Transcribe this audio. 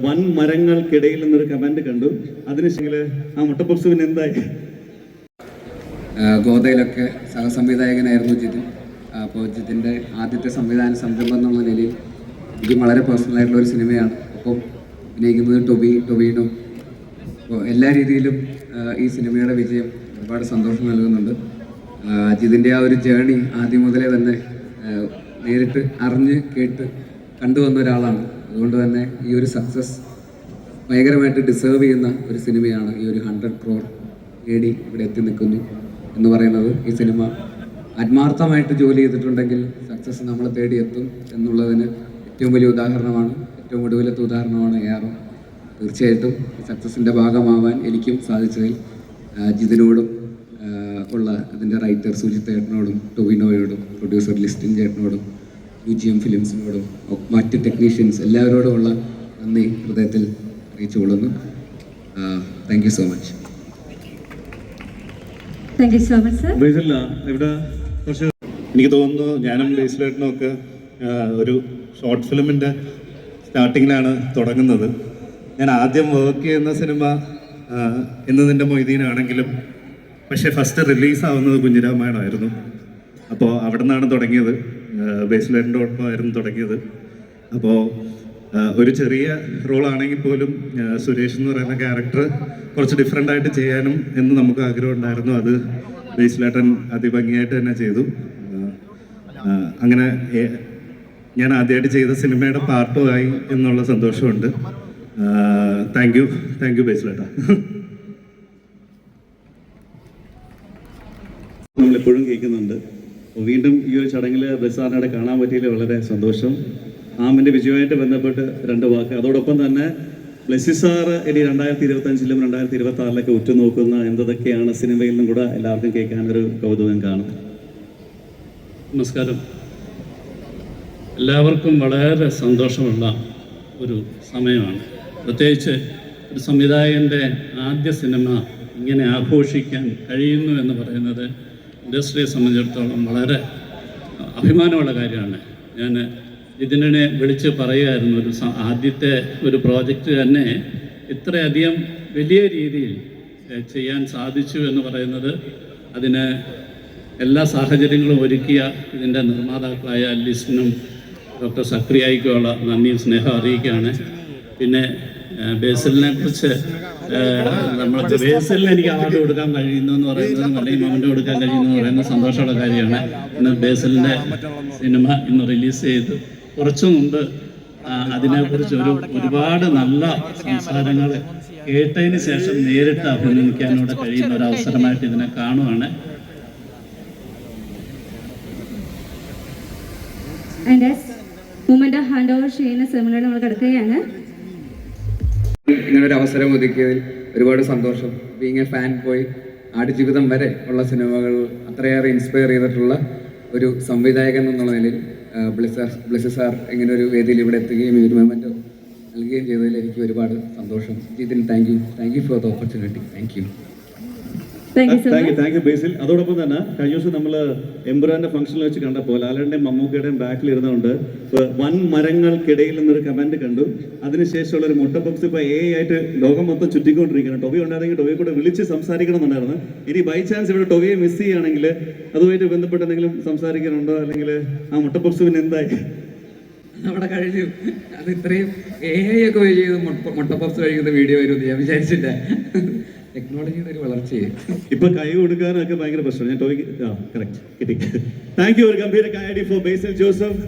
വൻ മരങ്ങൾക്കിടയിൽ നിന്നൊരു കമന്റ് കണ്ടു. അതിനുശേഷം ആ മുട്ടപ്പപ്സ് പിന്നെ എന്തായി? ഗോതയിലൊക്കെ സഹസംവിധായകനായിരുന്നു ജിതിൻ. അപ്പോൾ ജിതിൻ്റെ ആദ്യത്തെ സംവിധാന സംരംഭം എന്നുള്ള നിലയിൽ എനിക്ക് വളരെ പേഴ്സണലായിട്ടുള്ള ഒരു സിനിമയാണ്. ഒപ്പം അഭിനയിക്കുന്നത് ടൊബീനോ. അപ്പോൾ എല്ലാ രീതിയിലും ഈ സിനിമയുടെ വിജയം ഒരുപാട് സന്തോഷം നൽകുന്നുണ്ട്. ജിതിൻ്റെ ആ ഒരു ജേണി ആദ്യം മുതലേ തന്നെ നേരിട്ട് അറിഞ്ഞ് കേട്ട് കണ്ടുവന്ന ഒരാളാണ്. അതുകൊണ്ട് തന്നെ ഈ ഒരു സക്സസ് ഭയങ്കരമായിട്ട് ഡിസേർവ് ചെയ്യുന്ന ഒരു സിനിമയാണ്. ഈ ഒരു 100 crore നേടി ഇവിടെ എത്തി നിൽക്കുന്നു എന്ന് പറയുന്നത്, ഈ സിനിമ ആത്മാർത്ഥമായിട്ട് ജോലി ചെയ്തിട്ടുണ്ടെങ്കിൽ സക്സസ് നമ്മളെ തേടിയെത്തും എന്നുള്ളതിന് ഏറ്റവും വലിയ ഉദാഹരണമാണ്, ഏറ്റവും ഒടുവിലത്തെ ഉദാഹരണമാണ് AR. തീർച്ചയായിട്ടും ഈ സക്സസിൻ്റെ ഭാഗമാവാൻ എനിക്കും സാധിച്ചതിൽ ജിതിനോടും ഉള്ള അതിൻ്റെ റൈറ്റർ സുജിത്ത് ചേട്ടനോടും ടൊവിനോയോടും പ്രൊഡ്യൂസർ ലിസ്റ്റിൻ ചേട്ടനോടും UGM ഫിലിംസിനോടും മറ്റ് ടെക്നീഷ്യൻസ് എല്ലാവരോടുമുള്ള നന്ദി ഹൃദയത്തിൽ അറിയിച്ചു കൊള്ളുന്നു. Thank you so much. എനിക്ക് തോന്നുന്നു ഞാനും ബേസിലേട്ടനും ഒക്കെ ഒരു ഷോർട്ട് ഫിലിമിൻ്റെ സ്റ്റാർട്ടിങ്ങിലാണ് തുടങ്ങുന്നത്. ഞാൻ ആദ്യം വർക്ക് ചെയ്യുന്ന സിനിമ ഇന്ന് നിൻ്റെ മൊയ്തീനാണെങ്കിലും പക്ഷേ ഫസ്റ്റ് റിലീസാവുന്നത് കുഞ്ഞിരാമായണമായിരുന്നു. അപ്പോൾ അവിടെ നിന്നാണ് തുടങ്ങിയത്, ബേസിലേട്ടൻ്റെ ഒപ്പമായിരുന്നു തുടങ്ങിയത്. അപ്പോൾ ഒരു ചെറിയ റോളാണെങ്കിൽ പോലും സുരേഷ് എന്ന് പറയുന്ന ക്യാരക്ടർ കുറച്ച് ഡിഫറെൻ്റ് ആയിട്ട് ചെയ്യാനും എന്ന് നമുക്ക് ആഗ്രഹം ഉണ്ടായിരുന്നു. അത് ബേസിലേട്ടൻ അതിഭംഗിയായിട്ട് തന്നെ ചെയ്തു. അങ്ങനെ ഞാൻ ആദ്യമായിട്ട് ചെയ്ത സിനിമയുടെ പാർട്ടുമായി എന്നുള്ള സന്തോഷമുണ്ട്. താങ്ക് യു ബേസിലേട്ടാ. നമ്മളെപ്പോഴും കേൾക്കുന്നുണ്ട്. വീണ്ടും ഈ ഒരു ചടങ്ങിൽ ബ്ലെസാറിനെ കാണാൻ പറ്റിയതിൽ വളരെ സന്തോഷം. ആമിൻ്റെ വിജയമായിട്ട് ബന്ധപ്പെട്ട് 2 വാക്ക്. അതോടൊപ്പം തന്നെ ബ്ലെസ്സി സാറ് ഇനി 2025-ലും 2026-ലൊക്കെ ഉറ്റുനോക്കുന്ന എന്തൊക്കെയാണ് സിനിമയിൽ നിന്നും കൂടെ എല്ലാവർക്കും കേൾക്കാനൊരു കൗതുകം കാണും. നമസ്കാരം. എല്ലാവർക്കും വളരെ സന്തോഷമുള്ള ഒരു സമയമാണ്. പ്രത്യേകിച്ച് ഒരു സംവിധായകൻ്റെ ആദ്യ സിനിമ ഇങ്ങനെ ആഘോഷിക്കാൻ കഴിയുന്നു എന്ന് പറയുന്നത് ഇൻഡസ്ട്രിയെ സംബന്ധിച്ചിടത്തോളം വളരെ അഭിമാനമുള്ള കാര്യമാണ്. ഞാൻ ഇതിനെ വിളിച്ച് പറയുമായിരുന്നു, ആദ്യത്തെ ഒരു പ്രോജക്റ്റ് തന്നെ ഇത്രയധികം വലിയ രീതിയിൽ ചെയ്യാൻ സാധിച്ചു എന്ന് പറയുന്നത് അതിന് എല്ലാ സാഹചര്യങ്ങളും ഒരുക്കിയ ഇതിൻ്റെ നിർമ്മാതാക്കളായ ലിസ്റ്റിനും ഡോക്ടർ സക്രിയായിക്കുള്ള നന്ദിയും സ്നേഹം അറിയിക്കുകയാണ്. പിന്നെ ബേസിലിനെ കുറിച്ച് നമ്മൾക്ക് ബേസിലിന് എനിക്ക് അവാർഡ് കൊടുക്കാൻ കഴിയുന്നു എന്ന് പറയുന്നതും അല്ലെങ്കിൽ മൊമെൻ്റ് കൊടുക്കാൻ കഴിയുന്നു എന്ന് പറയുന്നത് സന്തോഷമുള്ള കാര്യമാണ്. ഇന്ന് ബേസിലിൻ്റെ സിനിമ ഇന്ന് റിലീസ് ചെയ്ത് കുറച്ചു മുമ്പ് അതിനെക്കുറിച്ച് ഒരുപാട് നല്ല സംസാരങ്ങൾ കേട്ടതിന് ശേഷം നേരിട്ട് അഭിനയിക്കാനൂടെ കഴിയുന്ന ഒരു അവസരമായിട്ട് ഇതിനെ കാണുവാണ്. ഇങ്ങനൊരു അവസരം ഒതുക്കിയതിൽ ഒരുപാട് സന്തോഷം. Being A fan boy, Aadujeevitham വരെ ഉള്ള സിനിമകൾ അത്രയേറെ ഇൻസ്പയർ ചെയ്തിട്ടുള്ള ഒരു സംവിധായകൻ എന്നുള്ള നിലയിൽ ബ്ലെസ്സി സാർ ഇങ്ങനെ ഒരു വേദിയിൽ ഇവിടെ എത്തുകയും ഈ ഒരു മൊമെൻ്റ് നൽകുകയും ചെയ്തതിൽ എനിക്ക് ഒരുപാട് സന്തോഷം. Jithin, thank you for the opportunity. Thank you Basil. അതോടൊപ്പം തന്നെ കഴിഞ്ഞ ദിവസം നമ്മൾ എംബുരാന്റെ ഫംഗ്ഷനിൽ വെച്ച് കണ്ടപ്പോൾ ലാലേട്ടൻ്റെയും മമ്മൂക്കയുടെയും ബാക്കിൽ ഇരുന്നുകൊണ്ട് വൻ മരങ്ങൾക്കിടയിൽ നിന്നൊരു കമന്റ് കണ്ടു. അതിനുശേഷമുള്ള ഒരു മുട്ടപ്പപ്സ് ഇപ്പോൾ ആയിട്ട് ലോകം മൊത്തം ചുറ്റിക്കൊണ്ടിരിക്കുകയാണ്. ടൊവി ഉണ്ടായിരുന്നെങ്കിൽ ടൊവിയെ കൂടെ വിളിച്ച് സംസാരിക്കണം എന്നുണ്ടായിരുന്നു. ഇനി ബൈ ചാൻസ് ഇവിടെ ടൊവിയെ മിസ് ചെയ്യുകയാണെങ്കിൽ അതുമായിട്ട് ബന്ധപ്പെട്ട് എന്തെങ്കിലും സംസാരിക്കാനുണ്ടോ, അല്ലെങ്കിൽ ആ മുട്ടപ്പപ്സ് പിന്നെ എന്തായി? അവിടെ കഴിഞ്ഞു. അത് ഇത്രയും ഒക്കെ ചെയ്ത് മുട്ടപ്പപ്സ് കഴിക്കുന്ന വീഡിയോ വരുമെന്ന് ഞാൻ വിചാരിച്ചില്ല. ടെക്നോളജിയുടെ ഒരു വളർച്ചയെ ഇപ്പൊ കൈ കൊടുക്കാനൊക്കെ ഭയങ്കര പ്രശ്നം. ഞാൻ ടോയ് കറക്റ്റ് കിട്ടി. Thank you. ഒരു ഗംഭീര കൈ ഫോർ ബേസിൽ ജോസഫ്.